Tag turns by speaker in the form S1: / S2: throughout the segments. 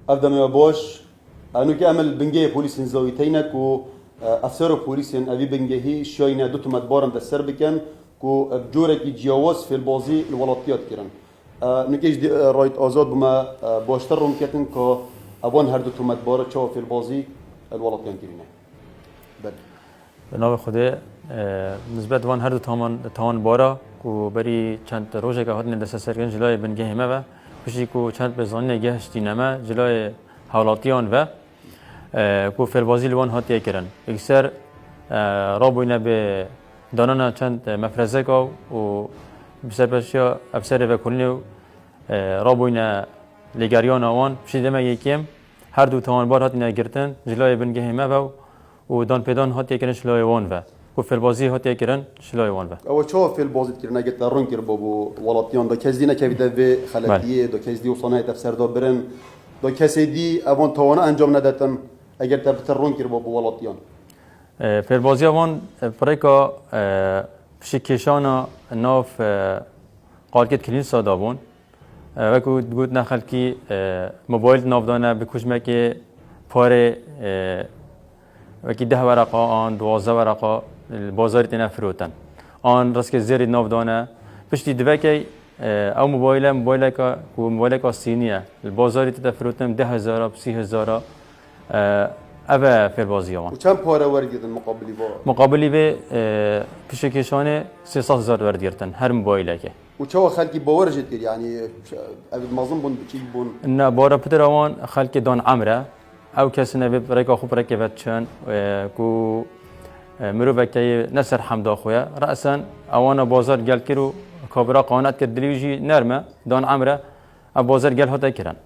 S1: افدم يا باش انو كامل بنجي بوليس زاويتينك و افسر بوليس ابي بنجي شوينا دوت مدبارن دسر بكن كو بجورك يتجاوز في البازي الولاتيات كيرن نكيش رايت ازاد بما باشتر روم كتن كو ابون هر دوت مدبار تشاو في البازي الولاتيان كيرنا بل
S2: بناو خدا نسبت وان هر دو تامان بارا کو بری چند روزه که هاتن دست سرگن جلوی بنگه همه و کشی کو چند بزنی گهشتی نما جلوی حالاتیان و کو فلبازی لوان هاتی کردن اکثر رابوینه به دانانا چند مفرزه که و بسر بسیا افسر و کلنی رابوینه لگریان آوان پشیده ما یکیم هر دو تامان بار هاتی نگرتن جلوی بنگه همه و دان پیدان هاتی کردن جلوی وان و وفي البازي هاتي كرن شلوي وان به
S1: او شو في البازي كرنا قلت رون كر بابو ولاتيان دا كزدينا كبيدا في خلاتيه دا كزدي وصناعه تفسير دا برن دا كسدي اون توانا انجام نداتن اگر تبتر رون كر بابو ولاتيان
S2: في البازي وان بريكا بشكيشانا ناف قالكت كلين صادابون وكو تقول نخل كي موبايل ناف دانا بكوشمكي پاره وكي 10 ورقه آن 12 ورقه البازار تنفروتن آن راسك زير ناف دانه پشتی دوکی او موبایل که صینیه البازار تنفروتن 10,000 30,000 اوه في البازی آن
S1: و چند پاره ورگیدن
S2: مقابلی به پشکشانه 300,000 وردیرتن هر موبایل که
S1: و چه خلقی باور جد کرد یعنی ابد مازن بون بچی بون
S2: نه بارا پتر آوان خلق دان عمره او کسی نبی رایکا خوب رکبت چن کو مرو بکتی نصر حمد خویا رأسا اوانا بازار گل کرو کابرا قانات کرد دلیوجی نرمه دان عمره بازار گل هاتا کرن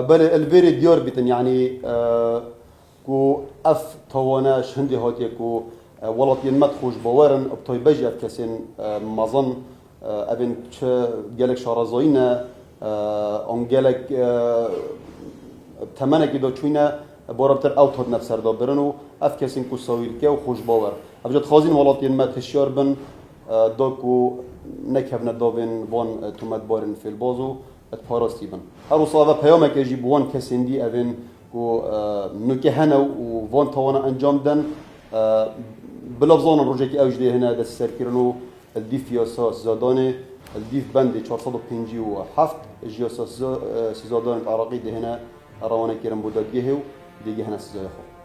S1: بله البری دیار بیتن یعنی کو اف توانا شندی هاتی کو ولاتین مد خوش باورن ابتای بجی اف کسین مازن ابن چه گلک شارزایینه آن گلک تمنه که دا چوینه بارابتر اوت هات نفسر دا برن و اف کسین کو ساویل که و خوش باور ابجد خازین ولاتین مد هشیار بن دا کو نکهفنه دا بین وان تومد بارن فی البازو ات پاراستی بن هر وصابه پیامه که جی بوان کسین دی اوین کو نکه هنه و وان توانا انجام دن بلافزان روجه که اوج دی هنه دست سر کرنو الدیف یاسا زادانه الدیف بند 457 جیاسا سزادان عراقی دی هنه روانه کرن بوداد گهو دیگه هنه سزای خود